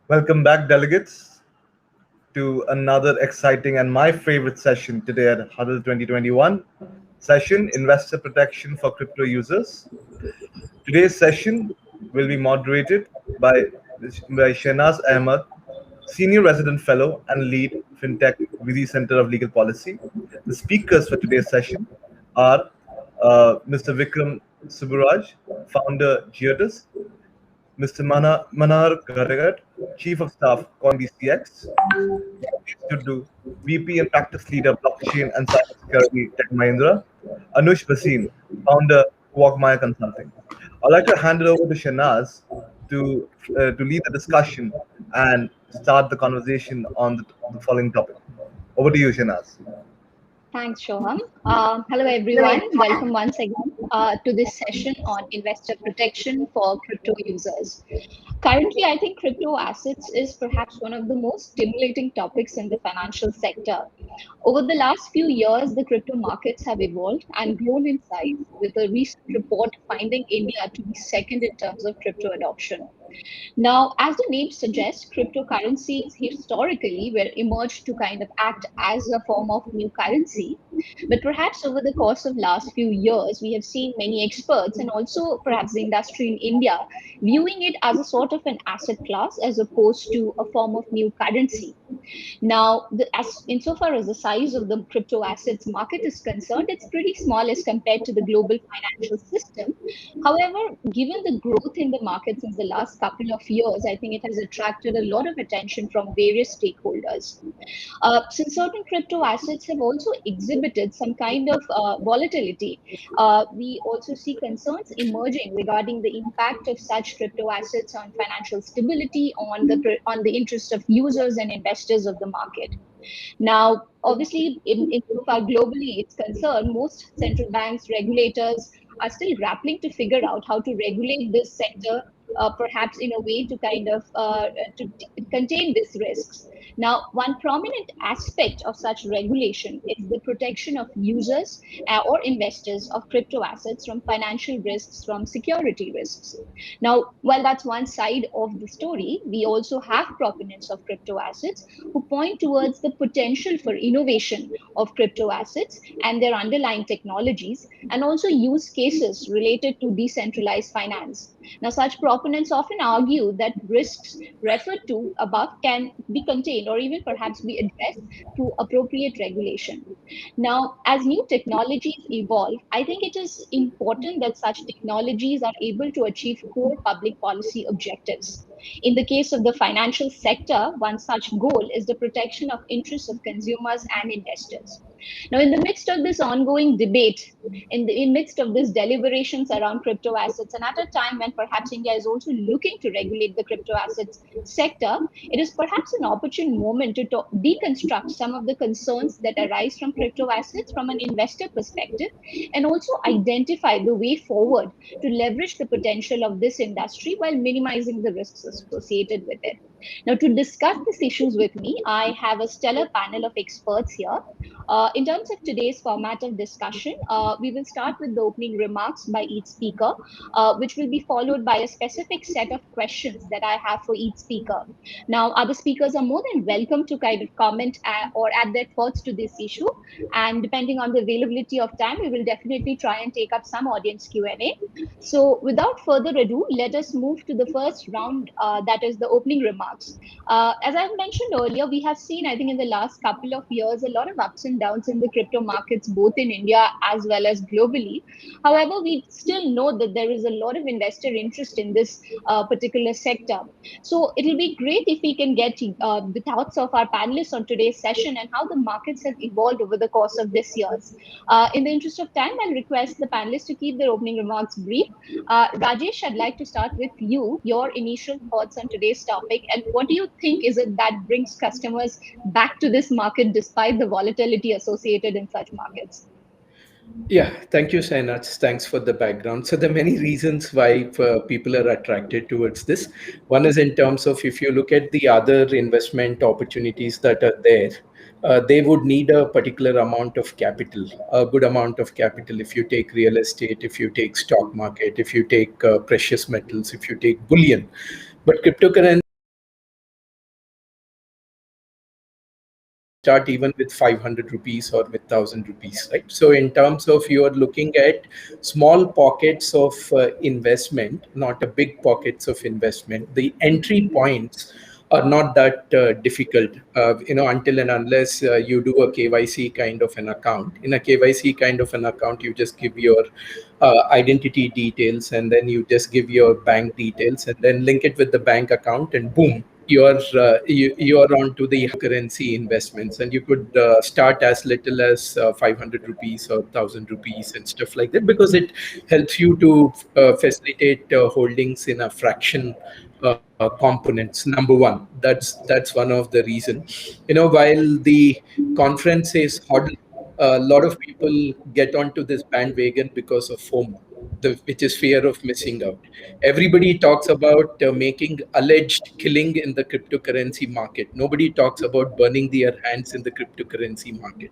Welcome back, delegates, to another exciting and my favorite session today at Huddle 2021 session Investor Protection for Crypto Users. Today's session will be moderated by, by Shehnaz Ahmed, Senior Resident Fellow and Lead FinTech Vidhi Center of Legal Policy. The speakers for today's session are Mr. Vikram Suburaj, Founder Geotis, Mr. Manar Garagat, Chief of Staff, CoinBCX, Tuddu, VP and Practice Leader, Blockchain and Cybersecurity, Tech Mahindra, Anush Bhasin, Founder, Quagmire Consulting. I'd like to hand it over to Shanaz to lead the discussion and start the conversation on the following topic. Over to you, Shanaz. Thanks, Shoham. Hello, everyone. Welcome once again to this session on investor protection for crypto users. Currently, I think crypto assets is perhaps one of the most stimulating topics in the financial sector. Over the last few years, the crypto markets have evolved and grown in size, with a recent report finding India to be second in terms of crypto adoption. Now, as the name suggests, cryptocurrencies historically were emerged to kind of act as a form of new currency. But perhaps over the course of last few years, we have seen many experts and also perhaps the industry in India viewing it as a sort of an asset class as opposed to a form of new currency. Now, as insofar as the size of the crypto assets market is concerned, it's pretty small as compared to the global financial system. However, given the growth in the market since the last couple of years, I think it has attracted a lot of attention from various stakeholders. Since certain crypto assets have also exhibited some kind of volatility, we also see concerns emerging regarding the impact of such crypto assets on financial stability, on the interest of users and investors of the market. Now, obviously, in so far globally it's concerned, most central banks, regulators are still grappling to figure out how to regulate this sector, perhaps in a way to kind of contain these risks. Now, one prominent aspect of such regulation is the protection of users or investors of crypto assets from financial risks, from security risks. Now, while that's one side of the story, we also have proponents of crypto assets who point towards the potential for innovation of crypto assets and their underlying technologies, and also use cases related to decentralized finance. Now, such proponents often argue that risks referred to above can be contained or even perhaps be addressed through appropriate regulation. Now, as new technologies evolve, I think it is important that such technologies are able to achieve core public policy objectives. In the case of the financial sector, one such goal is the protection of interests of consumers and investors. Now, in the midst of this ongoing debate, in midst of this deliberations around crypto assets, and at a time when perhaps India is also looking to regulate the crypto assets sector, it is perhaps an opportune moment to deconstruct some of the concerns that arise from crypto assets from an investor perspective, and also identify the way forward to leverage the potential of this industry while minimizing the risks associated with it. Now, to discuss these issues with me, I have a stellar panel of experts here. In terms of today's format of discussion, we will start with the opening remarks by each speaker, which will be followed by a specific set of questions that I have for each speaker. Now, other speakers are more than welcome to kind of comment or add their thoughts to this issue. And depending on the availability of time, we will definitely try and take up some audience Q&A. So without further ado, let us move to the first round, that is the opening remarks. As I mentioned earlier, we have seen, I think, in the last couple of years, a lot of ups and downs in the crypto markets, both in India as well as globally. However, we still know that there is a lot of investor interest in this particular sector. So it'll be great if we can get the thoughts of our panelists on today's session and how the markets have evolved over the course of this year. In the interest of time, I'll request the panelists to keep their opening remarks brief. Rajesh, I'd like to start with you, your initial thoughts on today's topic, and what do you think is it that brings customers back to this market despite the volatility associated in such markets? Yeah, thank you, Sainat. Thanks for the background. So there are many reasons why people are attracted towards this. One is in terms of if you look at the other investment opportunities that are there, they would need a particular amount of capital, a good amount of capital. If you take real estate, if you take stock market, if you take precious metals, if you take bullion. But cryptocurrency start even with 500 rupees or with 1000 rupees, right? So in terms of you are looking at small pockets of investment, not a big pockets of investment, the entry points are not that difficult, until and unless you do a KYC kind of an account. In a KYC kind of an account, you just give your identity details, and then you just give your bank details, and then link it with the bank account, and boom, you're on to the currency investments. And you could start as little as 500 rupees or 1000 rupees and stuff like that, because it helps you to facilitate holdings in a fraction components. Number one, that's one of the reason. While the conference is hot, a lot of people get onto this bandwagon because of FOMO, which is fear of missing out. Everybody talks about making alleged killing in the cryptocurrency market. Nobody talks about burning their hands in the cryptocurrency market.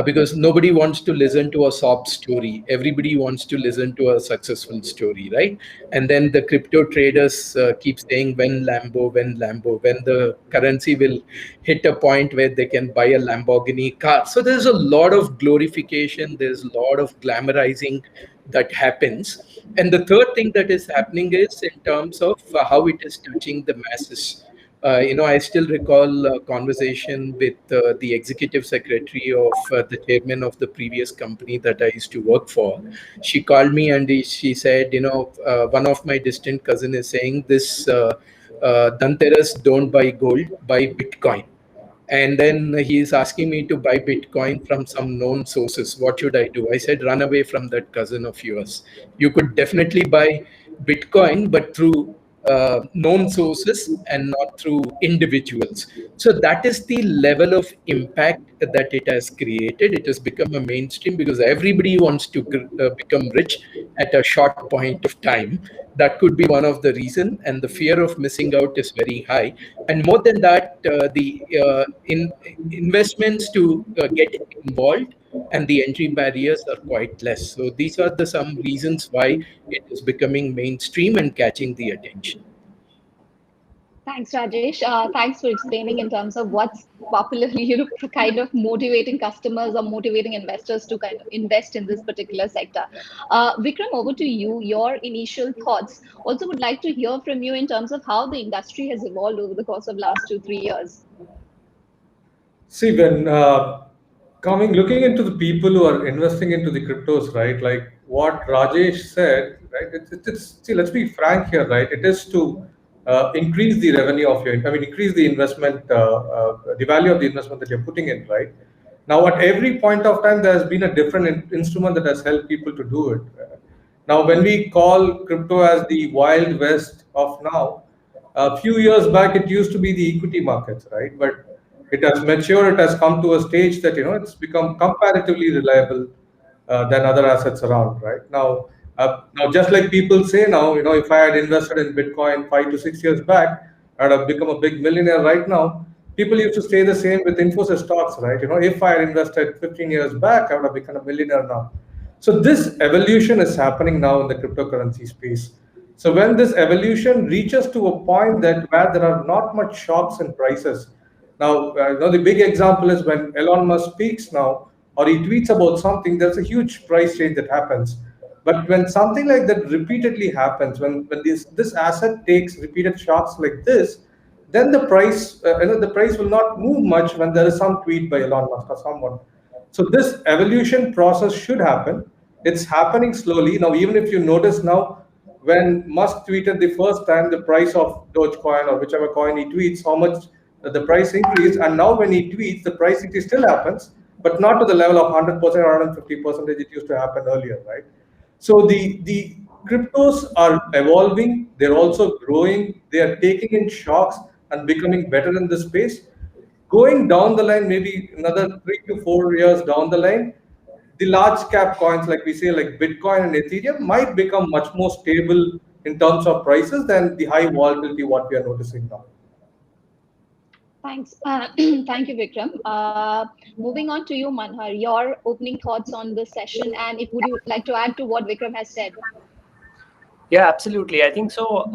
Because nobody wants to listen to a sob story. Everybody wants to listen to a successful story, right? And then the crypto traders keep saying, when the currency will hit a point where they can buy a Lamborghini car. So there's a lot of glorification, there's a lot of glamorizing that happens. And the third thing that is happening is in terms of how it is touching the masses. I still recall a conversation with the executive secretary of the chairman of the previous company that I used to work for. She called me and she said, one of my distant cousin is saying this, Dhanteras, don't buy gold, buy Bitcoin. And then he's asking me to buy Bitcoin from some known sources. What should I do? I said, run away from that cousin of yours. You could definitely buy Bitcoin, but through known sources and not through individuals. So that is the level of impact that it has created. It has become a mainstream because everybody wants to become rich at a short point of time. That could be one of the reason, and the fear of missing out is very high. And more than that, the investments to get involved and the entry barriers are quite less. So these are some reasons why it is becoming mainstream and catching the attention. Thanks, Rajesh. Thanks for explaining in terms of what's popularly, kind of motivating customers or motivating investors to kind of invest in this particular sector. Vikram, over to you. Your initial thoughts. Also, would like to hear from you in terms of how the industry has evolved over the course of last 2-3 years. See, when looking into the people who are investing into the cryptos, right? Like what Rajesh said, right? See, let's be frank here, right? It is to increase the revenue of increase the investment, the value of the investment that you're putting in, right? Now, at every point of time, there has been a different instrument that has helped people to do it. Now, when we call crypto as the Wild West of now, a few years back, it used to be the equity markets, right? But it has matured, it has come to a stage that, it's become comparatively reliable than other assets around, right? Now, just like people say now, if I had invested in Bitcoin 5 to 6 years back, I'd have become a big millionaire right now. People used to say the same with Infosys stocks, right? If I had invested 15 years back, I would have become a millionaire now. So this evolution is happening now in the cryptocurrency space. So when this evolution reaches to a point that where there are not much shocks in prices. Now, the big example is when Elon Musk speaks now, or he tweets about something, there's a huge price change that happens. But when something like that repeatedly happens, when this asset takes repeated shocks like this, then the price, the price will not move much when there is some tweet by Elon Musk or someone. So this evolution process should happen. It's happening slowly. Now, even if you notice now, when Musk tweeted the first time, the price of Dogecoin or whichever coin he tweets, how much the price increase, and now when he tweets, the price increase still happens, but not to the level of 100% or 150% it used to happen earlier, right? So the cryptos are evolving, they're also growing, they are taking in shocks and becoming better in this space. Going down the line, maybe another 3 to 4 years down the line, the large cap coins, like we say, like Bitcoin and Ethereum, might become much more stable in terms of prices than the high volatility what we are noticing now. Thanks. Thank you, Vikram. Moving on to you, Manhar, your opening thoughts on this session, and if would you like to add to what Vikram has said? Yeah, absolutely. I think so.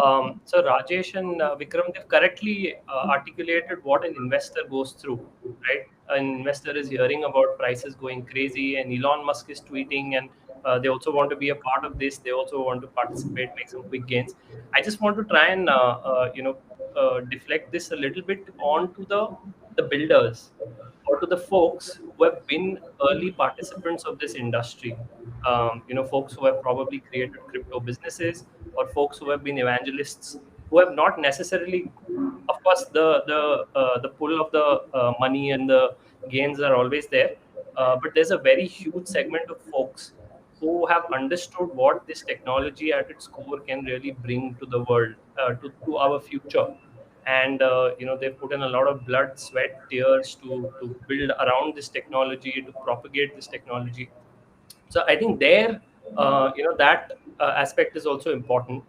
So Rajesh and Vikram, they've correctly articulated what an investor goes through, right? An investor is hearing about prices going crazy, and Elon Musk is tweeting, and they also want to be a part of this. They also want to participate, make some quick gains. I just want to try and deflect this a little bit onto the builders or to the folks who have been early participants of this industry. Folks who have probably created crypto businesses, or folks who have been evangelists, who have not necessarily, of course, the pull of the money and the gains are always there, but there's a very huge segment of folks who have understood what this technology at its core can really bring to the world, to our future. And they've put in a lot of blood, sweat, tears to build around this technology, to propagate this technology. So I think there, that aspect is also important,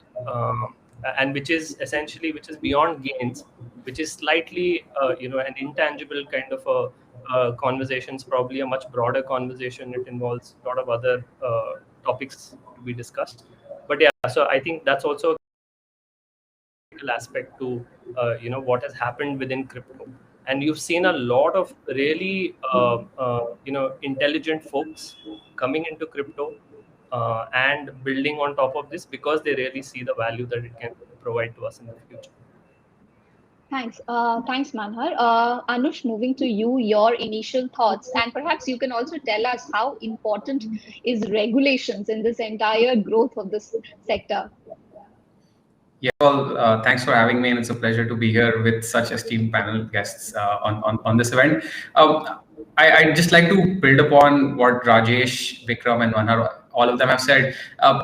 and which is essentially, which is beyond gains, which is slightly an intangible kind of a conversations, probably a much broader conversation. It involves a lot of other topics to be discussed. But yeah, so I think that's also aspect to what has happened within crypto. And you've seen a lot of really intelligent folks coming into crypto and building on top of this, because they really see the value that it can provide to us in the future. Thanks. Thanks, Manhar. Anush, moving to you, your initial thoughts, and perhaps you can also tell us how important is regulations in this entire growth of this sector. Yeah, well, thanks for having me, and it's a pleasure to be here with such esteemed panel guests on this event. I'd just like to build upon what Rajesh, Vikram, and Manhar, all of them have said.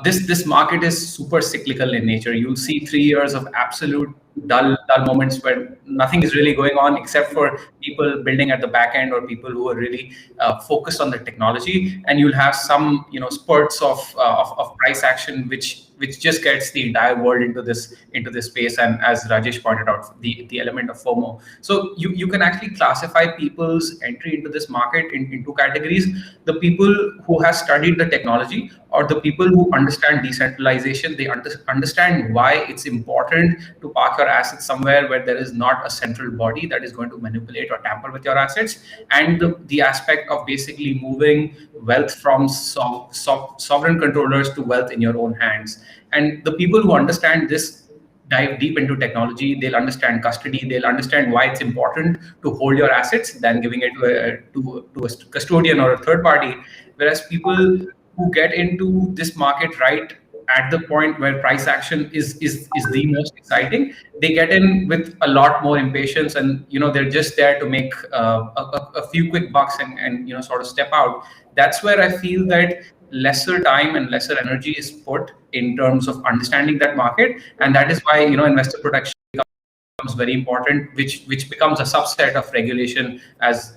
This market is super cyclical in nature. You'll see 3 years of absolute dull moments where nothing is really going on except for people building at the back end, or people who are really focused on the technology, and you'll have some spurts of price action which just gets the entire world into this space. And as Rajesh pointed out, the element of FOMO. So you can actually classify people's entry into this market in two categories: the people who have studied the technology, or the people who understand decentralization. They understand why it's important to park your assets somewhere where there is not a central body that is going to manipulate or tamper with your assets, and the aspect of basically moving wealth from sovereign controllers to wealth in your own hands. And the people who understand this dive deep into technology. They'll understand custody. They'll understand why it's important to hold your assets than giving it to a custodian or a third party. Whereas people who get into this market right at the point where price action is the most exciting, they get in with a lot more impatience, and they're just there to make a few quick bucks and sort of step out. That's where I feel that lesser time and lesser energy is put in terms of understanding that market, and that is why investor protection becomes very important, which becomes a subset of regulation, as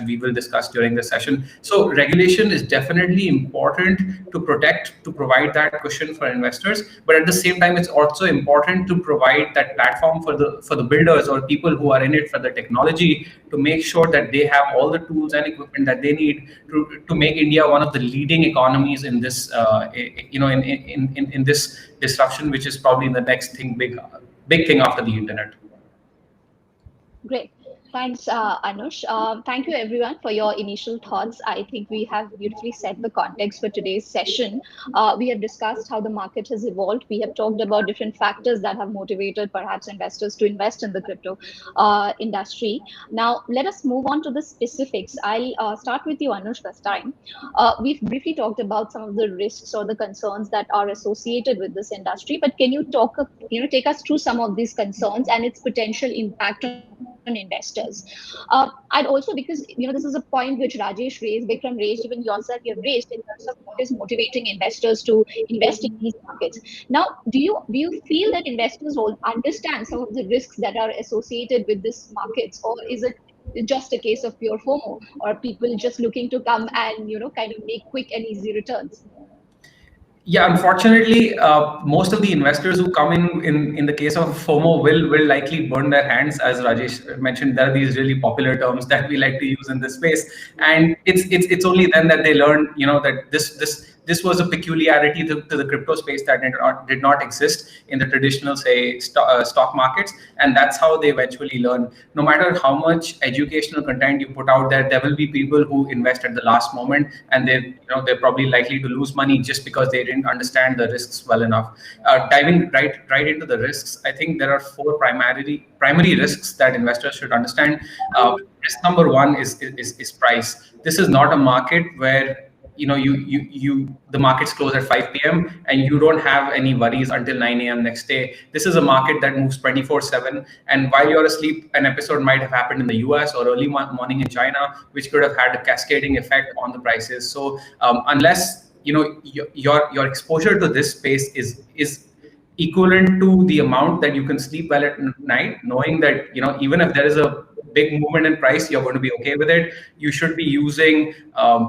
we will discuss during the session. So regulation is definitely important to provide that cushion for investors, but at the same time, it's also important to provide that platform for the builders or people who are in it for the technology, to make sure that they have all the tools and equipment that they need to make India one of the leading economies in this in this disruption, which is probably the next thing, big thing after the internet. Great. Thanks, Anush. Thank you, everyone, for your initial thoughts. I think we have beautifully set the context for today's session. We have discussed how the market has evolved. We have talked about different factors that have motivated perhaps investors to invest in the crypto industry. Now, let us move on to the specifics. I'll start with you, Anush, this time. We've briefly talked about some of the risks or the concerns that are associated with this industry, but can you take us through some of these concerns and its potential impact on investors? I'd also, because this is a point which Rajesh raised, Vikram raised, even yourself you have raised, in terms of what is motivating investors to invest in these markets. Now, do you feel that investors all understand some of the risks that are associated with these markets, or is it just a case of pure FOMO, or people just looking to come and kind of make quick and easy returns? Yeah, unfortunately, most of the investors who come in the case of FOMO will likely burn their hands. As Rajesh mentioned, there are these really popular terms that we like to use in this space, and it's only then that they learn, that This was a peculiarity to the crypto space that did not exist in the traditional, say, stock markets, and that's how they eventually learn. No matter how much educational content you put out there will be people who invest at the last moment, and they're probably likely to lose money just because they didn't understand the risks well enough. Diving right into the risks, I think there are four primary risks that investors should understand. Risk number one is price. This is not a market where the markets close at 5 p.m. and you don't have any worries until 9 a.m. next day. This is a market that moves 24/7, and while you're asleep, an episode might have happened in the US or early morning in China, which could have had a cascading effect on the prices. So unless your exposure to this space is equivalent to the amount that you can sleep well at night, knowing that even if there is a big movement in price, you're going to be okay with it. You should be using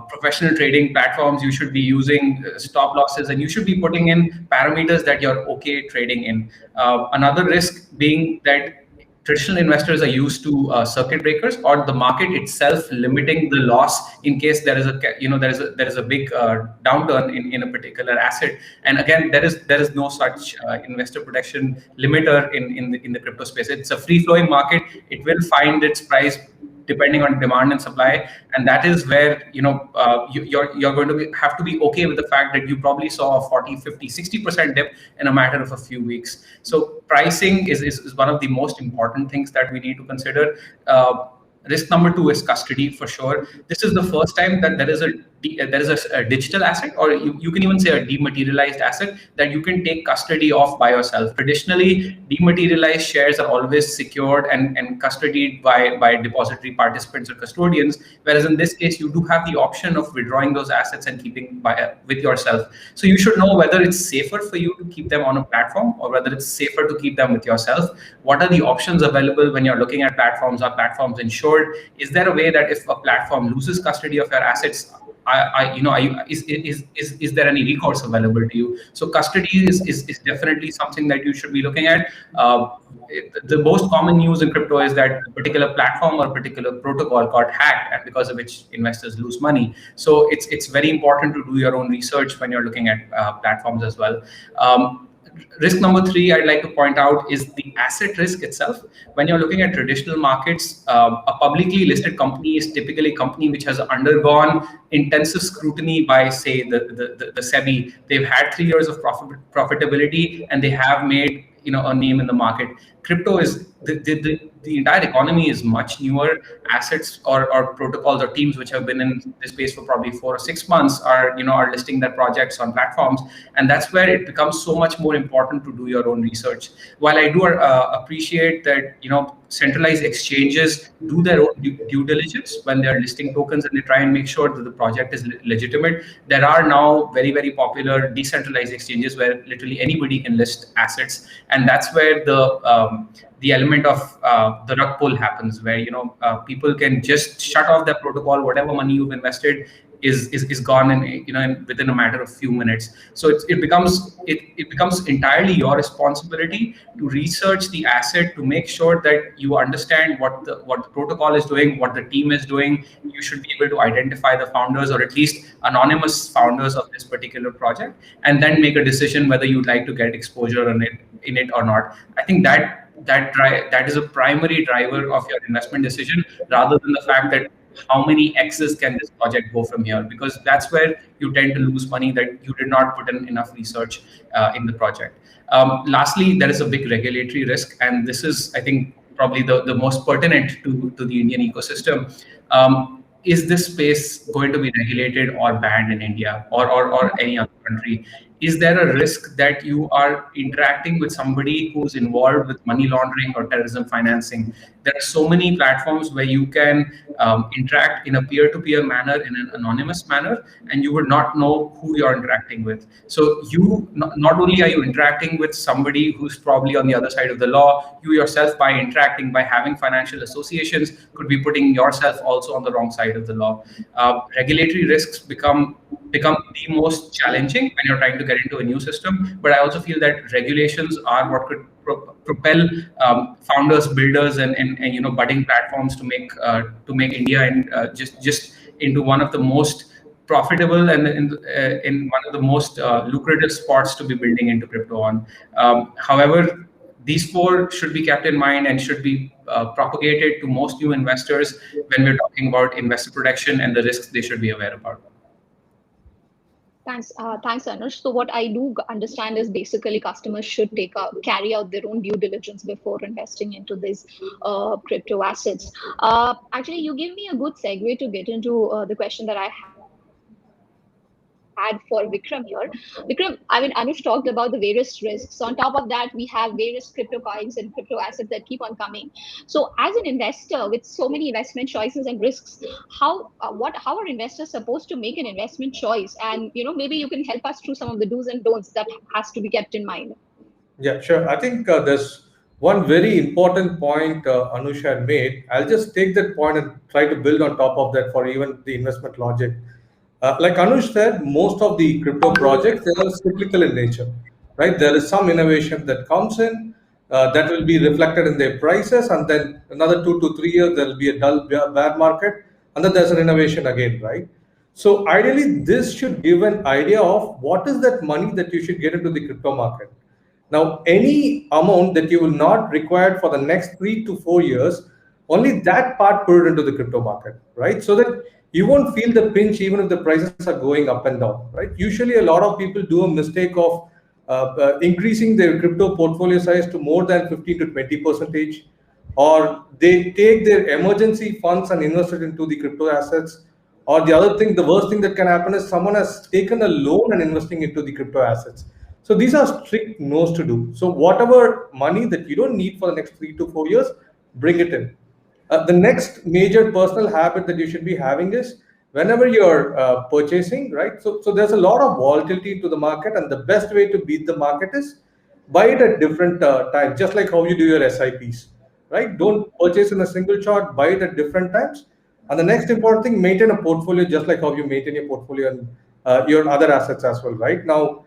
professional trading platforms. You should be using stop losses, and you should be putting in parameters that you're okay trading in. Another risk being that traditional investors are used to circuit breakers, or the market itself limiting the loss in case there is a big downturn in a particular asset. And again, there is no such investor protection limiter in the crypto space. It's a free flowing market. It will find its price depending on demand and supply, and that is where you're going to have to be okay with the fact that you probably saw a 40, 50, 60% dip in a matter of a few weeks. So pricing is one of the most important things that we need to consider. Risk number two is custody, for sure. This is the first time that there is a digital asset, or you can even say a dematerialized asset, that you can take custody of by yourself. Traditionally, dematerialized shares are always secured and custodied by depository participants or custodians, whereas in this case, you do have the option of withdrawing those assets and keeping with yourself. So you should know whether it's safer for you to keep them on a platform or whether it's safer to keep them with yourself. What are the options available when you're looking at platforms? Are platforms insured? Is there a way that if a platform loses custody of your assets, is there any recourse available to you? So custody is definitely something that you should be looking at. The most common news in crypto is that a particular platform or a particular protocol got hacked, and because of which investors lose money. So it's very important to do your own research when you're looking at platforms as well. Risk number three I'd like to point out is the asset risk itself. When you're looking at traditional markets, a publicly listed company is typically a company which has undergone intensive scrutiny by, say, the SEBI. They've had 3 years of profitability, and they have made a name in the market. Crypto is the entire economy is much newer. Assets or protocols or teams which have been in this space for probably 4 or 6 months are listing their projects on platforms, and that's where it becomes so much more important to do your own research. While I do appreciate that centralized exchanges do their own due diligence when they're listing tokens and they try and make sure that the project is legitimate, there are now very, very popular decentralized exchanges where literally anybody can list assets, and that's where the element of the rug pull happens, where people can just shut off their protocol. Whatever money you've invested is gone in within a matter of few minutes. So it becomes entirely your responsibility to research the asset, to make sure that you understand what the protocol is doing, what the team is doing. You should be able to identify the founders, or at least anonymous founders of this particular project, and then make a decision whether you'd like to get exposure in it or not. I think that is a primary driver of your investment decision, rather than the fact that how many X's can this project go from here, because that's where you tend to lose money, that you did not put in enough research in the project. Lastly, there is a big regulatory risk, and this is, I think, probably the most pertinent to the Indian ecosystem. Is this space going to be regulated or banned in India or any other country? Is there a risk that you are interacting with somebody who's involved with money laundering or terrorism financing? There are so many platforms where you can interact in a peer-to-peer manner, in an anonymous manner, and you would not know who you're interacting with. So you not only are you interacting with somebody who's probably on the other side of the law, you yourself, by interacting, by having financial associations, could be putting yourself also on the wrong side of the law. Regulatory risks become the most challenging when you're trying to get into a new system. But I also feel that regulations are what could propel founders, builders, and budding platforms to make India and just into one of the most profitable and in one of the most lucrative spots to be building into crypto on. However, these four should be kept in mind and should be propagated to most new investors when we're talking about investor protection and the risks they should be aware about. Thanks, Anush. So what I do understand is basically customers should carry out their own due diligence before investing into these crypto assets. Actually, you give me a good segue to get into the question that I had for Vikram here. Vikram, I mean, Anush talked about the various risks. On top of that, we have various crypto coins and crypto assets that keep on coming. So, as an investor with so many investment choices and risks, how are investors supposed to make an investment choice? And maybe you can help us through some of the do's and don'ts that has to be kept in mind. Yeah, sure. I think there's one very important point Anush had made. I'll just take that point and try to build on top of that for even the investment logic. Like Anush said, most of the crypto projects, they are cyclical in nature, right? There is some innovation that comes in that will be reflected in their prices, and then another 2 to 3 years there will be a dull bear market, and then there's an innovation again, right? So ideally, this should give an idea of what is that money that you should get into the crypto market. Now, any amount that you will not require for the next 3 to 4 years, only that part put it into the crypto market, right? So that you won't feel the pinch even if the prices are going up and down, right? Usually, a lot of people do a mistake of increasing their crypto portfolio size to more than 15 to 20%, or they take their emergency funds and invest it into the crypto assets. Or the other thing, the worst thing that can happen is someone has taken a loan and investing into the crypto assets. So these are strict no's to do. So whatever money that you don't need for the next 3 to 4 years, bring it in. The next major personal habit that you should be having is whenever you're purchasing, right? So there's a lot of volatility into the market, and the best way to beat the market is buy it at different times, just like how you do your SIPs, right? Don't purchase in a single shot, buy it at different times. And the next important thing, maintain a portfolio just like how you maintain your portfolio and your other assets as well, right? Now,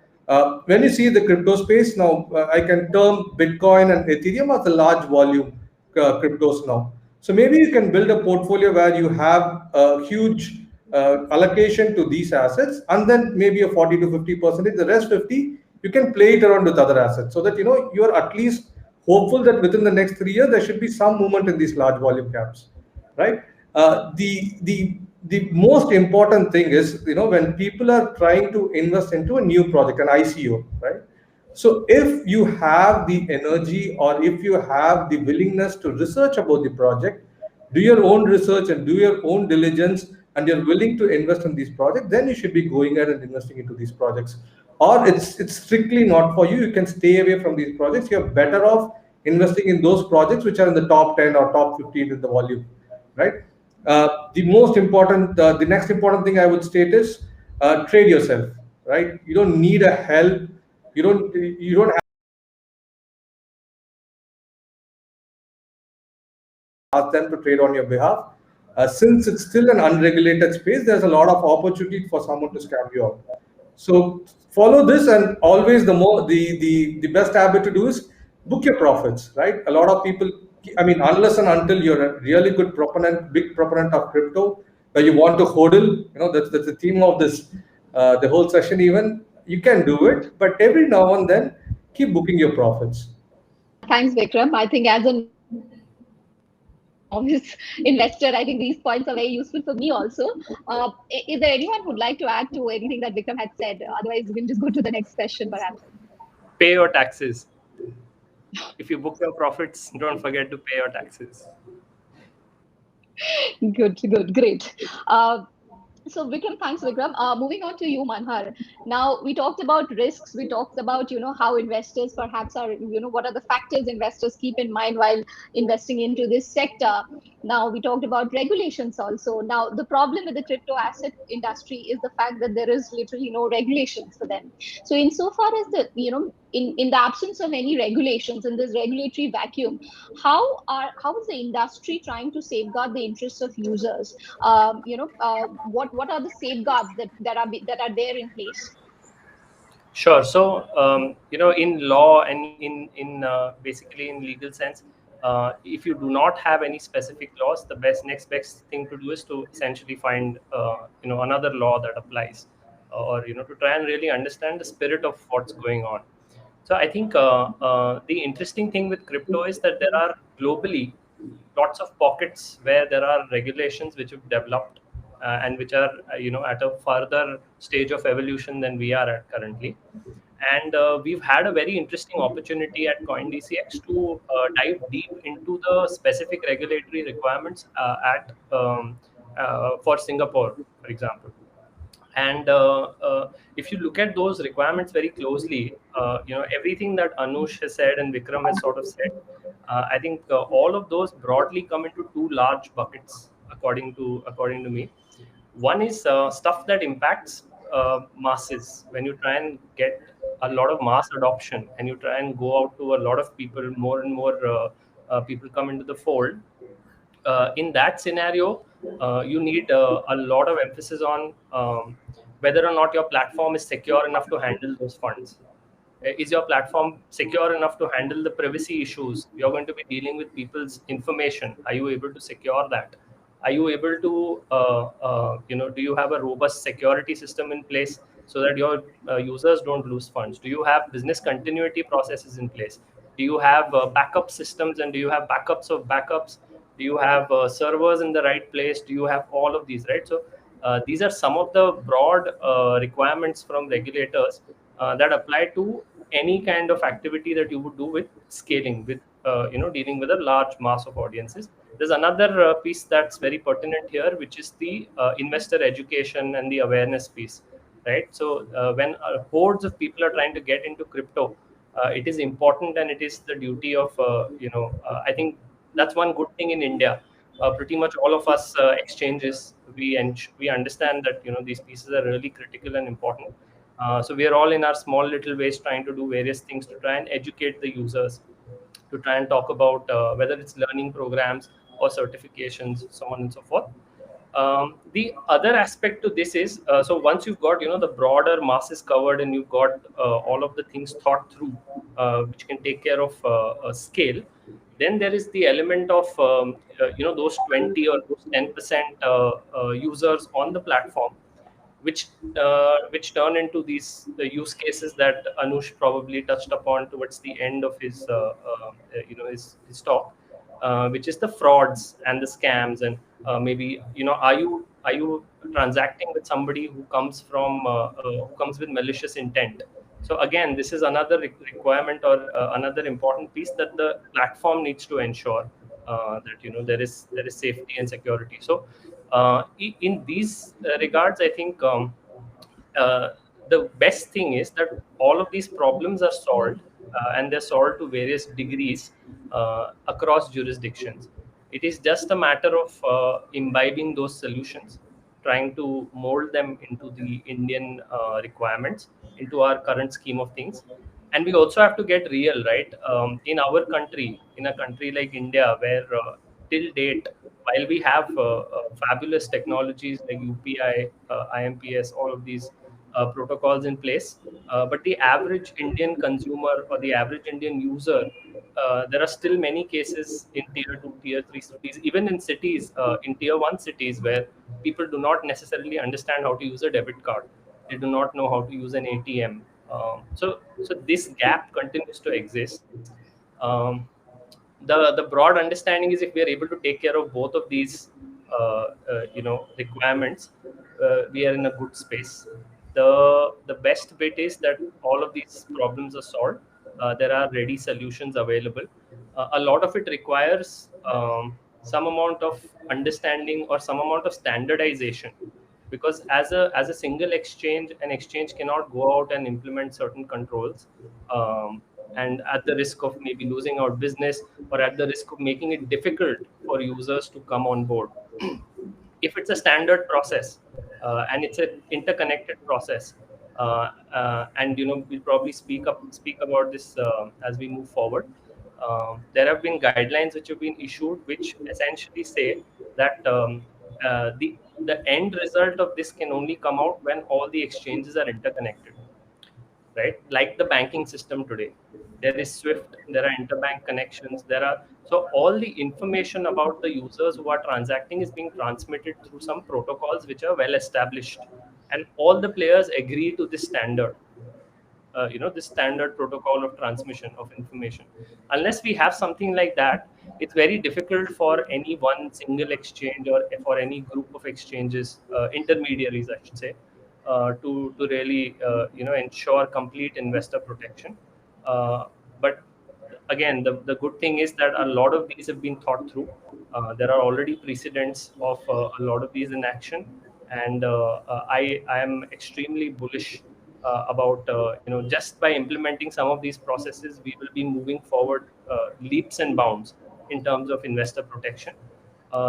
when you see the crypto space, now I can term Bitcoin and Ethereum as the large volume cryptos now. So maybe you can build a portfolio where you have a huge allocation to these assets, and then maybe a 40 to 50%, the rest 50, you can play it around with other assets so that you are at least hopeful that within the next 3 years there should be some movement in these large volume caps, right? The most important thing is when people are trying to invest into a new project, an ICO, right? So if you have the energy or if you have the willingness to research about the project, do your own research and do your own diligence, and you're willing to invest in these projects, then you should be going ahead and investing into these projects. Or it's strictly not for you. You can stay away from these projects. You're better off investing in those projects which are in the top 10 or top 15 in the volume, right? The next important thing I would state is trade yourself, right? You don't need a help. You don't ask them to trade on your behalf. Since it's still an unregulated space, there's a lot of opportunity for someone to scam you out. So follow this, and always the best habit to do is book your profits, right? A lot of people, I mean, unless and until you're a really good big proponent of crypto, where you want to hodl, that's the theme of this, the whole session even, you can do it, but every now and then, keep booking your profits. Thanks, Vikram. I think as an obvious investor, I think these points are very useful for me also. Is there anyone who would like to add to anything that Vikram had said? Otherwise, we can just go to the next question, perhaps. Pay your taxes. If you book your profits, don't forget to pay your taxes. Good, great. So Vikram, thanks Vikram. Moving on to you, Manhar. Now we talked about risks. We talked about how investors perhaps are what are the factors investors keep in mind while investing into this sector. Now we talked about regulations also. Now the problem with the crypto asset industry is the fact that there is literally no regulations for them. So insofar as the in the absence of any regulations in this regulatory vacuum, how is the industry trying to safeguard the interests of users? What are the safeguards that are there in place? Sure. So in law and in basically in legal sense, If you do not have any specific laws, the next best thing to do is to essentially find another law that applies, or to try and really understand the spirit of what's going on. So I think the interesting thing with crypto is that there are globally lots of pockets where there are regulations which have developed and which are at a further stage of evolution than we are at currently. And we've had a very interesting opportunity at CoinDCX to dive deep into the specific regulatory requirements for Singapore, for example. And if you look at those requirements very closely, everything that Anush has said and Vikram has sort of said, I think all of those broadly come into two large buckets, according to me. One is stuff that impacts masses. When you try and get a lot of mass adoption and you try and go out to a lot of people, more and more people come into the fold. In that scenario, you need a lot of emphasis on whether or not your platform is secure enough to handle those funds. Is your platform secure enough to handle the privacy issues? You're going to be dealing with people's information. Are you able to secure that? Are you able to, do you have a robust security system in place so that your users don't lose funds? Do you have business continuity processes in place? Do you have backup systems, and do you have backups of backups? Do you have servers in the right place? Do you have all of these, right? So these are some of the broad requirements from regulators that apply to any kind of activity that you would do with scaling, with dealing with a large mass of audiences. There's another piece that's very pertinent here, which is the investor education and the awareness piece, right? So when hordes of people are trying to get into crypto, it is important, and it is the duty of I think that's one good thing in India. Pretty much all of us exchanges, we understand that these pieces are really critical and important. So we are all in our small little ways trying to do various things to try and educate the users, to try and talk about whether it's learning programs or certifications, so on and so forth. The other aspect to this is, so once you've got the broader masses covered, and you've got all of the things thought through, which can take care of scale, then there is the element of those 20 or those 10% users on the platform, which turn into these use cases that Anush probably touched upon towards the end of his his talk, which is the frauds and the scams. And maybe are you transacting with somebody who comes with malicious intent? So again, this is another requirement, or another important piece that the platform needs to ensure, that there is safety and security. So in these regards, I think the best thing is that all of these problems are solved, and they're solved to various degrees across jurisdictions. It is just a matter of imbibing those solutions, trying to mold them into the Indian requirements, into our current scheme of things. And we also have to get real, right? In our country, in a country like India, where till date, while we have fabulous technologies like UPI, IMPS, all of these protocols in place, but the average Indian consumer or the average Indian user, there are still many cases in tier 2, tier 3 cities, even in cities, in tier 1 cities, where people do not necessarily understand how to use a debit card. They do not know how to use an ATM. So this gap continues to exist. The broad understanding is, if we are able to take care of both of these requirements, we are in a good space. The best bit is that all of these problems are solved. There are ready solutions available. A lot of it requires some amount of understanding or some amount of standardization, because as a single exchange, an exchange cannot go out and implement certain controls, and at the risk of maybe losing out business, or at the risk of making it difficult for users to come on board. If it's a standard process, and it's an interconnected process, and we'll probably speak about this as we move forward. There have been guidelines which have been issued, which essentially say that the end result of this can only come out when all the exchanges are interconnected. right? Like the banking system today, there is SWIFT, there are interbank connections, so all the information about the users who are transacting is being transmitted through some protocols which are well established, and all the players agree to this standard. This standard protocol of transmission of information. Unless we have something like that, it's very difficult for any one single exchange or for any group of exchanges, intermediaries, I should say, to really ensure complete investor protection. But again, the good thing is that a lot of these have been thought through. There are already precedents of a lot of these in action, and I am extremely bullish about just by implementing some of these processes, we will be moving forward leaps and bounds in terms of investor protection.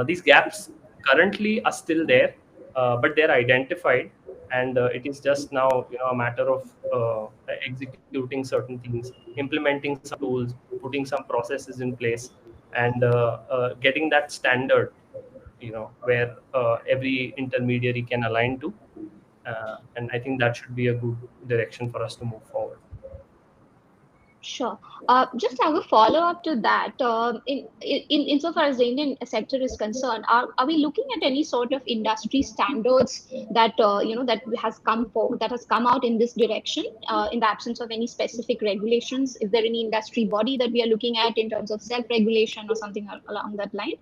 These gaps currently are still there, but they're identified, and it is just now a matter of executing certain things, implementing some tools, putting some processes in place, and getting that standard, where every intermediary can align to. And I think that should be a good direction for us to move forward. Sure. Just have a follow-up to that. Insofar as the Indian sector is concerned, are we looking at any sort of industry standards that that has come out in this direction in the absence of any specific regulations? Is there any industry body that we are looking at in terms of self-regulation or something along that line?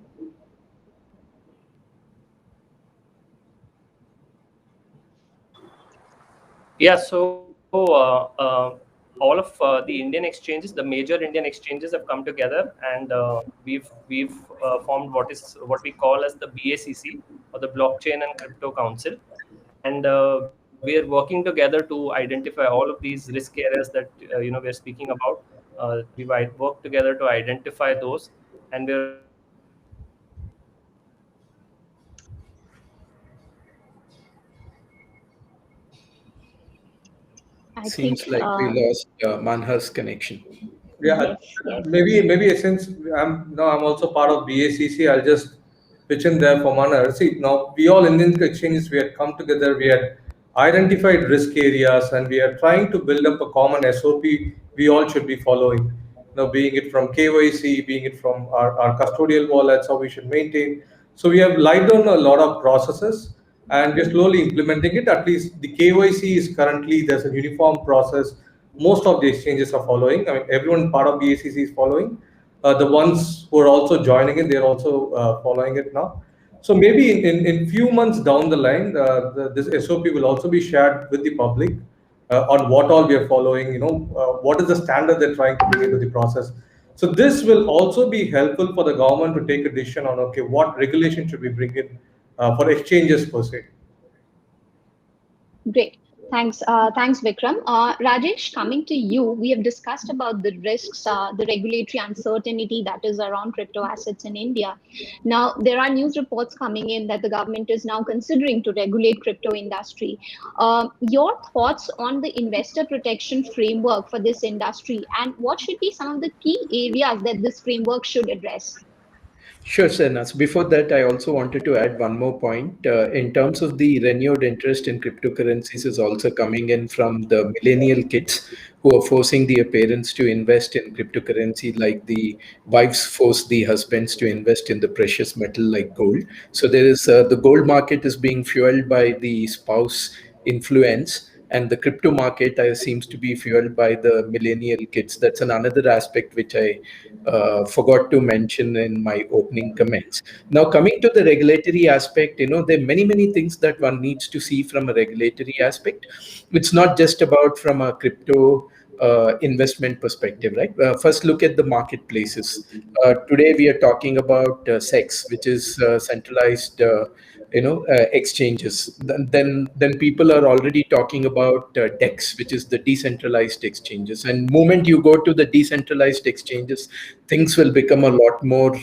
Yeah. So. All of the Indian exchanges, the major Indian exchanges, have come together, and we've formed what we call as the BACC, or the Blockchain and Crypto Council, and we are working together to identify all of these risk areas that we're speaking about. We've worked together to identify those, and we're Seems like we lost Manhar's connection. Yeah, maybe since I'm also part of BACC, I'll just pitch in there for Manhar. See, now we all Indian exchanges, we had come together, we had identified risk areas, and we are trying to build up a common SOP we all should be following. Being it from KYC, being it from our custodial wallets, how we should maintain. So we have laid down a lot of processes, and we're slowly implementing it. At least the KYC is currently, there's a uniform process. Most of the exchanges are following. I mean, everyone part of BACC is following. The ones who are also joining it, they're also following it now. So maybe in few months down the line, this SOP will also be shared with the public on what all we are following. What is the standard they're trying to bring into the process. So this will also be helpful for the government to take a decision on, okay, what regulation should we bring in for exchanges per se. Great. Thanks, Vikram. Rajesh, coming to you, we have discussed about the risks, the regulatory uncertainty that is around crypto assets in India. Now, there are news reports coming in that the government is now considering to regulate crypto industry. Your thoughts on the investor protection framework for this industry, and what should be some of the key areas that this framework should address? Sure, Sehnas. Before that, I also wanted to add one more point. In terms of the renewed interest in cryptocurrencies is also coming in from the millennial kids who are forcing the parents to invest in cryptocurrency, like the wives force the husbands to invest in the precious metal like gold. So there is the gold market is being fueled by the spouse influence, and the crypto market seems to be fueled by the millennial kids. That's another aspect which I forgot to mention in my opening comments. Now, coming to the regulatory aspect, there are many things that one needs to see from a regulatory aspect. It's not just about from a crypto investment perspective, right? First, look at the marketplaces. Today, we are talking about SEX, which is centralized exchanges. Then people are already talking about DEX, which is the decentralized exchanges. And moment you go to the decentralized exchanges, things will become a lot more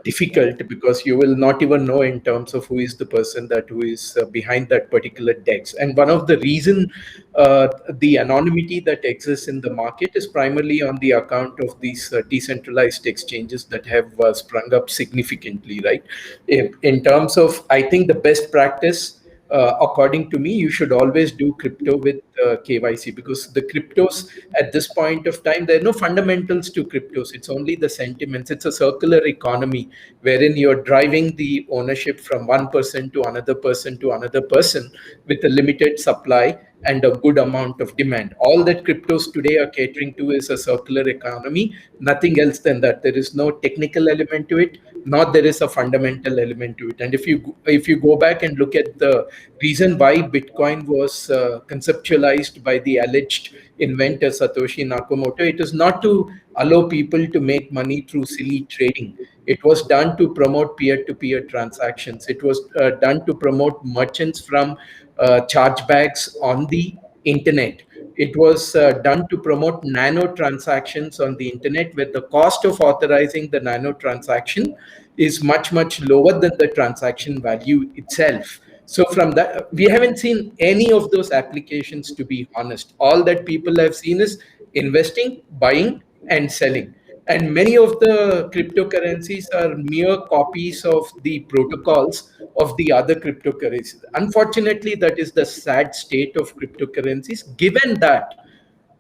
difficult, because you will not even know in terms of who is the person who is behind that particular DEX. And one of the reason the anonymity that exists in the market is primarily on the account of these decentralized exchanges that have sprung up significantly, right? In terms of, I think the best practice, according to me, you should always do crypto with the KYC, because the cryptos at this point of time, there are no fundamentals to cryptos. It's only the sentiments. It's a circular economy wherein you're driving the ownership from one person to another person to another person with a limited supply and a good amount of demand. All that cryptos today are catering to is a circular economy, nothing else than that. There is no technical element to it, nor there is a fundamental element to it. And if you go back and look at the reason why Bitcoin was conceptualized by the alleged inventor Satoshi Nakamoto, it is not to allow people to make money through silly trading. It was done to promote peer-to-peer transactions. It was done to promote merchants from chargebacks on the internet. It was done to promote nano transactions on the internet, where the cost of authorizing the nano transaction is much, much lower than the transaction value itself. So from that, we haven't seen any of those applications, to be honest. All that people have seen is investing, buying, and selling. And many of the cryptocurrencies are mere copies of the protocols of the other cryptocurrencies. Unfortunately, that is the sad state of cryptocurrencies, given that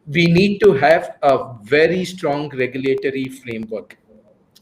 we need to have a very strong regulatory framework.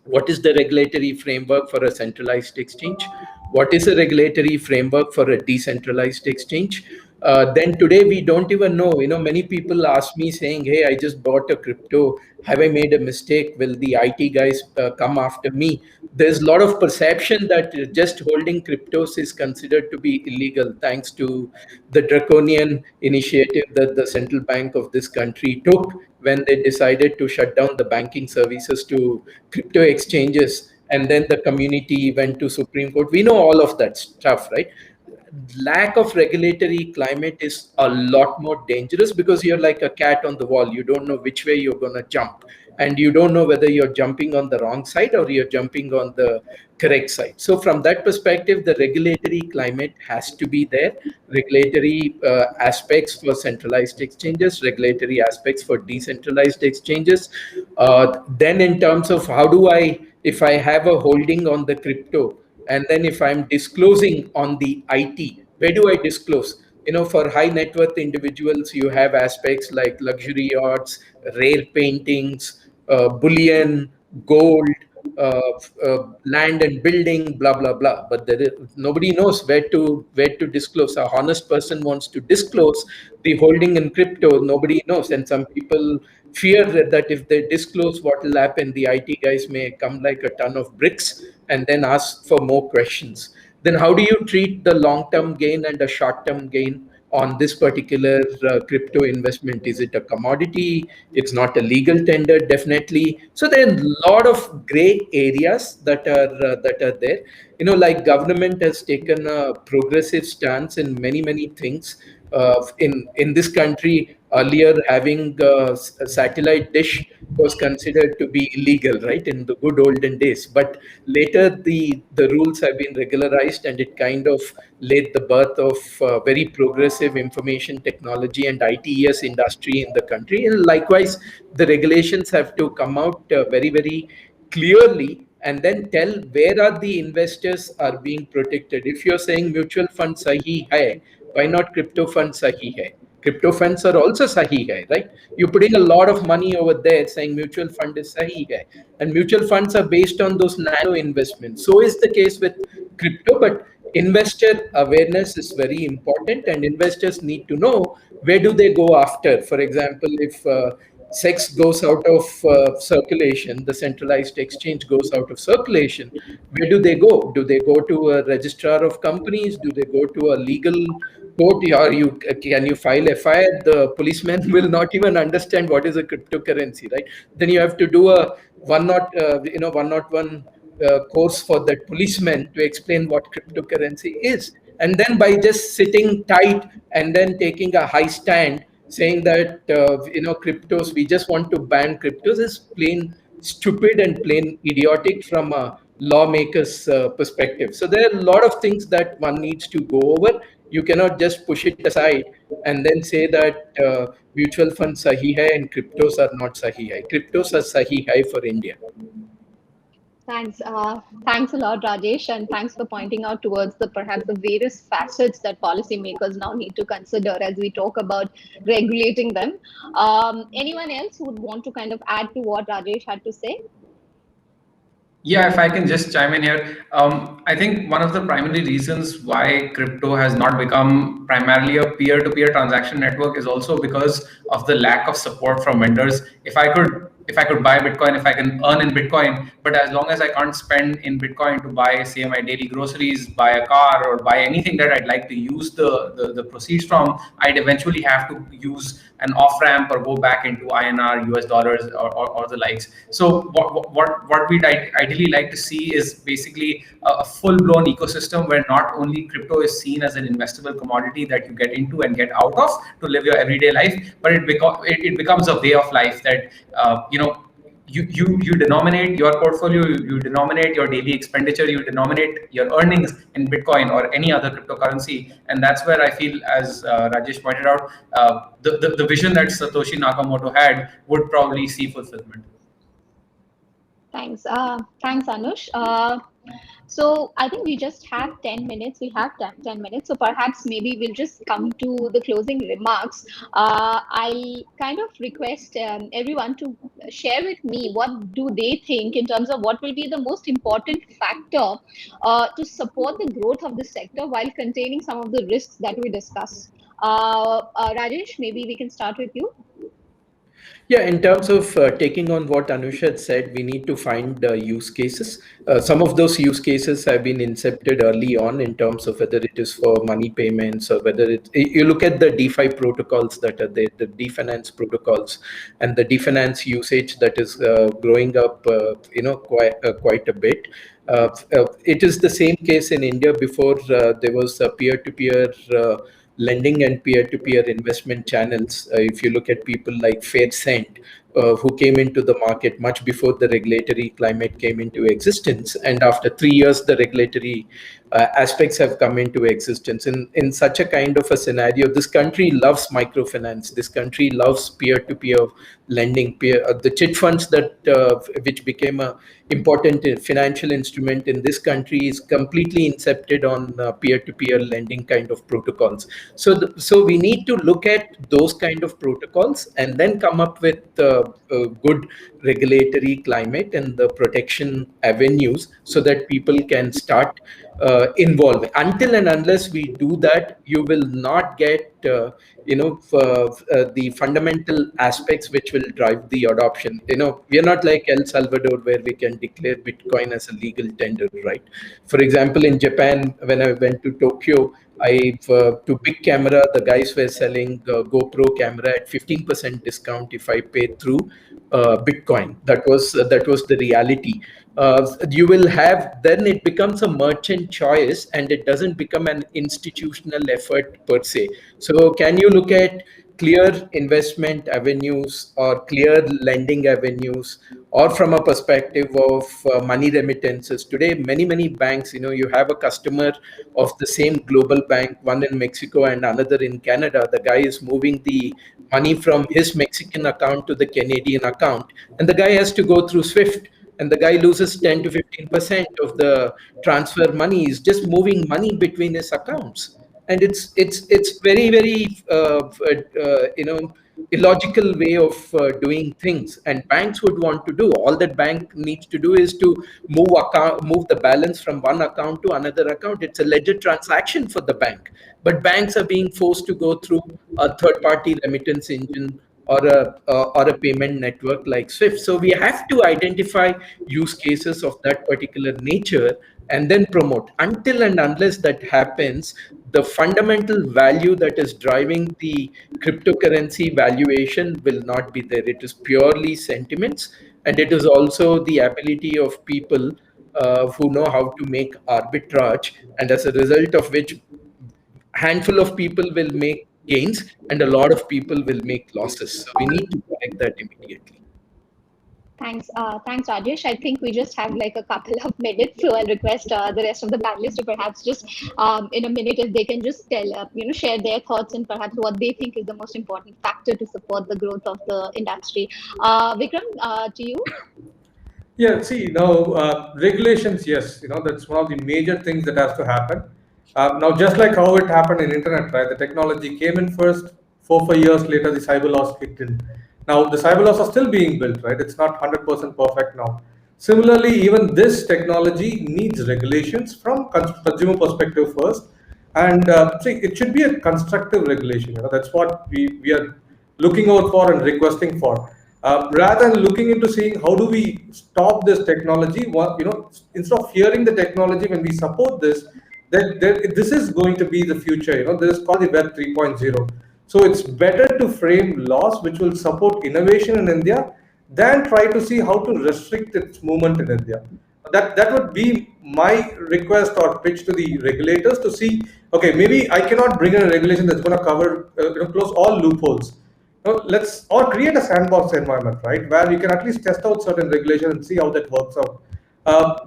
What is the regulatory framework for a centralized exchange? What is a regulatory framework for a decentralized exchange? Then today we don't even know. Many people ask me saying, "Hey, I just bought a crypto. Have I made a mistake? Will the IT guys come after me?" There's a lot of perception that just holding cryptos is considered to be illegal, thanks to the draconian initiative that the central bank of this country took when they decided to shut down the banking services to crypto exchanges, and then the community went to Supreme Court. We know all of that stuff, right? Lack of regulatory climate is a lot more dangerous, because you're like a cat on the wall. You don't know which way you're going to jump, and you don't know whether you're jumping on the wrong side or you're jumping on the correct side. So from that perspective, the regulatory climate has to be there. Regulatory aspects for centralized exchanges, regulatory aspects for decentralized exchanges. Then in terms of if I have a holding on the crypto, and then if I'm disclosing on the IT, where do I disclose? For high net worth individuals, you have aspects like luxury yachts, rare paintings, bullion, gold, land and building, blah blah blah. But nobody knows where to disclose. A honest person wants to disclose the holding in crypto. Nobody knows, and some people fear that if they disclose, what will happen? The IT guys may come like a ton of bricks and then ask for more questions. Then how do you treat the long-term gain and the short-term gain on this particular crypto investment? Is it a commodity? It's not a legal tender, definitely. So there are a lot of gray areas that are there. Like government has taken a progressive stance in many things. In this country, earlier having a satellite dish was considered to be illegal, right, in the good olden days. But later the rules have been regularized, and it kind of laid the birth of very progressive information technology and ITES industry in the country. And likewise, the regulations have to come out very clearly, and then tell where are the investors are being protected. If you're saying mutual fund sahi hai, why not crypto fund sahi hai? Crypto funds are also sahi hai, right? You're putting a lot of money over there saying mutual fund is sahi hai. And mutual funds are based on those nano investments. So is the case with crypto, but investor awareness is very important, and investors need to know where do they go after. For example, if SEX goes out of circulation, the centralized exchange goes out of circulation, where do they go? Do they go to a registrar of companies? Do they go to a legal court? Or can you file FIR? The policeman will not even understand what is a cryptocurrency, right? Then you have to do a 101 course for that policeman to explain what cryptocurrency is. And then by just sitting tight and then taking a high stand, saying that cryptos, we just want to ban cryptos, is plain stupid and plain idiotic from a lawmaker's perspective. So there are a lot of things that one needs to go over. You cannot just push it aside and then say that mutual funds sahi hai and cryptos are not sahi hai. Cryptos are sahi hai for India. Thanks a lot, Rajesh, and thanks for pointing out towards the perhaps the various facets that policymakers now need to consider as we talk about regulating them. Anyone else who would want to kind of add to what Rajesh had to say? Yeah, if I can just chime in here, I think one of the primary reasons why crypto has not become primarily a peer-to-peer transaction network is also because of the lack of support from vendors. If I could buy Bitcoin, if I can earn in Bitcoin, but as long as I can't spend in Bitcoin to buy, say, my daily groceries, buy a car, or buy anything that I'd like to use the proceeds from, I'd eventually have to use an off ramp or go back into INR, US dollars, or the likes. So what we'd ideally like to see is basically a full blown ecosystem where not only crypto is seen as an investable commodity that you get into and get out of to live your everyday life, but it becomes a way of life that you denominate your portfolio, you denominate your daily expenditure, you denominate your earnings in Bitcoin or any other cryptocurrency, and that's where I feel, as Rajesh pointed out, the vision that Satoshi Nakamoto had would probably see fulfillment. Thanks. Thanks, Anush. So I think we just have 10 minutes. We have 10 minutes. So perhaps maybe we'll just come to the closing remarks. I'll kind of request everyone to share with me what do they think in terms of what will be the most important factor to support the growth of the sector while containing some of the risks that we discuss. Rajesh, maybe we can start with you. Yeah, in terms of taking on what Anush had said, we need to find use cases. Some of those use cases have been incepted early on in terms of whether it is for money payments or whether you look at the DeFi protocols that are there, the DeFinance protocols, and the DeFinance usage that is growing up, quite a bit. It is the same case in India before there was a peer-to-peer lending and peer-to-peer investment channels. If you look at people like FairCent, who came into the market much before the regulatory climate came into existence, and after 3 years, the regulatory aspects have come into existence. In such a kind of a scenario, this country loves microfinance. This country loves peer-to-peer lending. The chit funds that which became a important financial instrument in this country is completely incepted on peer-to-peer lending kind of protocols. So we need to look at those kind of protocols and then come up with a good regulatory climate and the protection avenues so that people can start involving. Until and unless we do that, you will not get the fundamental aspects which will drive the adoption. We are not like El Salvador where we can declare Bitcoin as a legal tender, right? For example, in Japan, when I went to Tokyo, to Big Camera, the guys were selling GoPro camera at 15% discount if I paid through Bitcoin. That was the reality. You will have, then it becomes a merchant choice and it doesn't become an institutional effort per se. So can you look at clear investment avenues or clear lending avenues, or from a perspective of money remittances? Today, many banks, you have a customer of the same global bank, one in Mexico and another in Canada. The guy is moving the money from his Mexican account to the Canadian account, and the guy has to go through SWIFT. And the guy loses 10 to 15% of the transfer money. He's just moving money between his accounts, and it's very illogical way of doing things. And banks would want to do all that. Bank needs to do is to move the balance from one account to another account. It's a ledger transaction for the bank, but banks are being forced to go through a third-party remittance engine or a payment network like SWIFT. So we have to identify use cases of that particular nature and then promote. Until and unless that happens, the fundamental value that is driving the cryptocurrency valuation will not be there. It is purely sentiments, and it is also the ability of people who know how to make arbitrage, and as a result of which handful of people will make gains and a lot of people will make losses. So we need to correct that immediately. Thanks, Rajesh. I think we just have like a couple of minutes, so I'll request the rest of the panelists to perhaps just in a minute, if they can just tell, share their thoughts and perhaps what they think is the most important factor to support the growth of the industry. Vikram, to you. Yeah, see, now regulations, yes, that's one of the major things that has to happen. Now, just like how it happened in internet, right? The technology came in first, 4 years later, the cyber laws kicked in. Now, the cyber laws are still being built, right? It's not 100% perfect now. Similarly, even this technology needs regulations from consumer perspective first. And see, it should be a constructive regulation. That's what we are looking out for and requesting for. Rather than looking into seeing how do we stop this technology, instead of fearing the technology, when we support this, that this is going to be the future. This is called the Web 3.0. So it's better to frame laws which will support innovation in India than try to see how to restrict its movement in India. That would be my request or pitch to the regulators to see. Okay, maybe I cannot bring in a regulation that's going to cover, close all loopholes. Let's or create a sandbox environment, right, where we can at least test out certain regulations and see how that works out.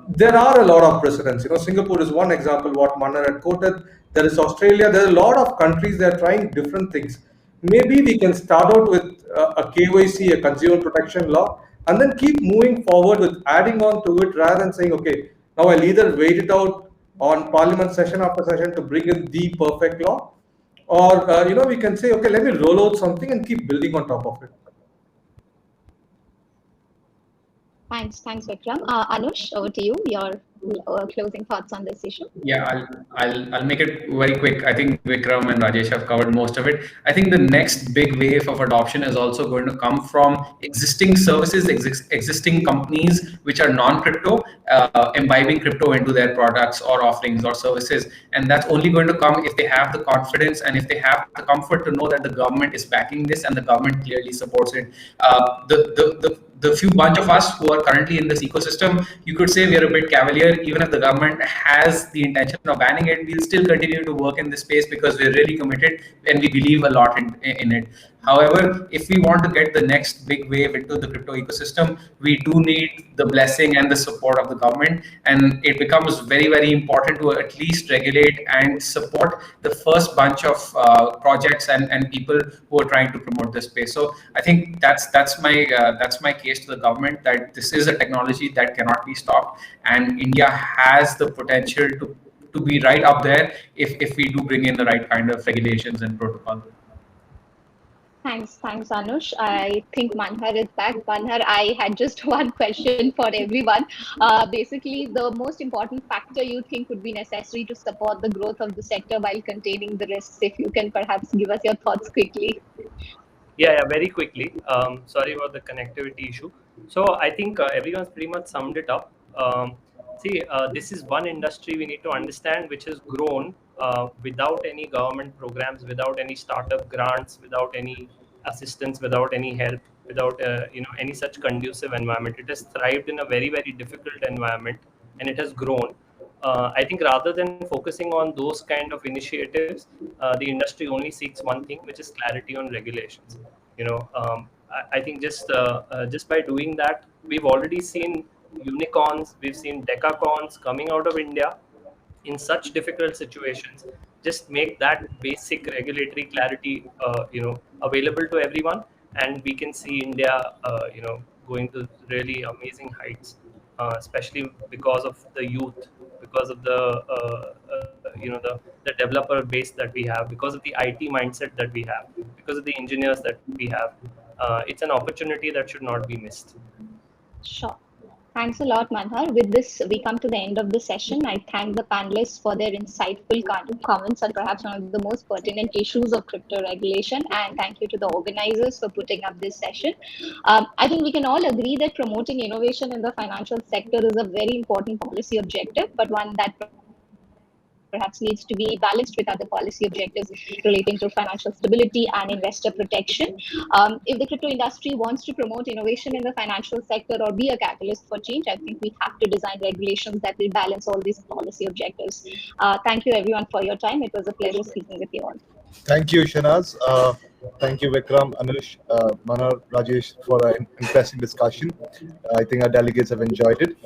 There are a lot of precedents. Singapore is one example. What Mannar had quoted. There is Australia. There are a lot of countries that are trying different things. Maybe we can start out with a KYC, a consumer protection law, and then keep moving forward with adding on to it rather than saying, okay, now I'll either wait it out on parliament session after session to bring in the perfect law, or we can say, okay, let me roll out something and keep building on top of it. Thanks, Vikram. Anush, over to you. Your closing thoughts on this issue. Yeah, I'll make it very quick. I think Vikram and Rajesh have covered most of it. I think the next big wave of adoption is also going to come from existing services, existing companies which are non-crypto, imbibing crypto into their products or offerings or services, and that's only going to come if they have the confidence and if they have the comfort to know that the government is backing this and the government clearly supports it. The few bunch of us who are currently in this ecosystem, you could say we're a bit cavalier. Even if the government has the intention of banning it, we'll still continue to work in this space because we're really committed and we believe a lot in it. However, if we want to get the next big wave into the crypto ecosystem, we do need the blessing and the support of the government. And it becomes very, very important to at least regulate and support the first bunch of projects and people who are trying to promote this space. So I think that's my case to the government, that this is a technology that cannot be stopped, and India has the potential to be right up there if we do bring in the right kind of regulations and protocol. Thanks, Anush. I think Manhar is back. Manhar, I had just one question for everyone. Basically, the most important factor you think would be necessary to support the growth of the sector while containing the risks, if you can perhaps give us your thoughts quickly. Yeah, very quickly. Sorry about the connectivity issue. So I think everyone's pretty much summed it up. This is one industry we need to understand which has grown without any government programs, without any startup grants, without any assistance, without any help, without any such conducive environment. It has thrived in a very, very difficult environment, and it has grown. I think rather than focusing on those kind of initiatives, the industry only seeks one thing, which is clarity on regulations. I think just by doing that, we've already seen unicorns, we've seen decacorns coming out of India in such difficult situations. Just make that basic regulatory clarity, available to everyone, and we can see India, going to really amazing heights, especially because of the youth, because of the developer base that we have, because of the IT mindset that we have, because of the engineers that we have. It's an opportunity that should not be missed. Sure. Thanks a lot, Manhar. With this, we come to the end of the session. I thank the panelists for their insightful comments on perhaps one of the most pertinent issues of crypto regulation. And thank you to the organizers for putting up this session. I think we can all agree that promoting innovation in the financial sector is a very important policy objective, but one that perhaps needs to be balanced with other policy objectives relating to financial stability and investor protection. If the crypto industry wants to promote innovation in the financial sector or be a catalyst for change, I think we have to design regulations that will balance all these policy objectives. Thank you everyone for your time. It was a pleasure speaking with you all. Thank you, Shanaz. Thank you, Vikram, Anush, Manhar, Rajesh, for an interesting discussion. I think our delegates have enjoyed it.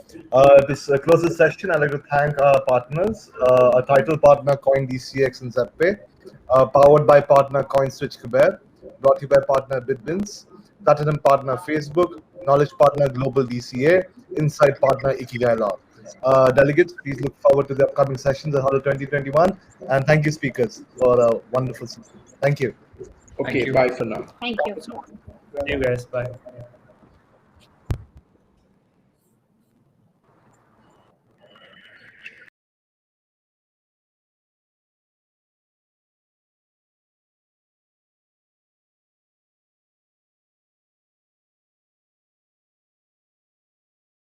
This closes session. I'd like to thank our partners, our title partner, CoinDCX and ZepPay, powered by partner CoinSwitch Kuber, brought to you by partner BitBins, Platinum Partner Facebook, Knowledge Partner Global DCA, Insight Partner Ikigai Law. Delegates, please look forward to the upcoming sessions at Huddle 2021. And thank you, speakers, for a wonderful session. Thank you. Okay, you. bye for now. Thank you. See you guys. Bye.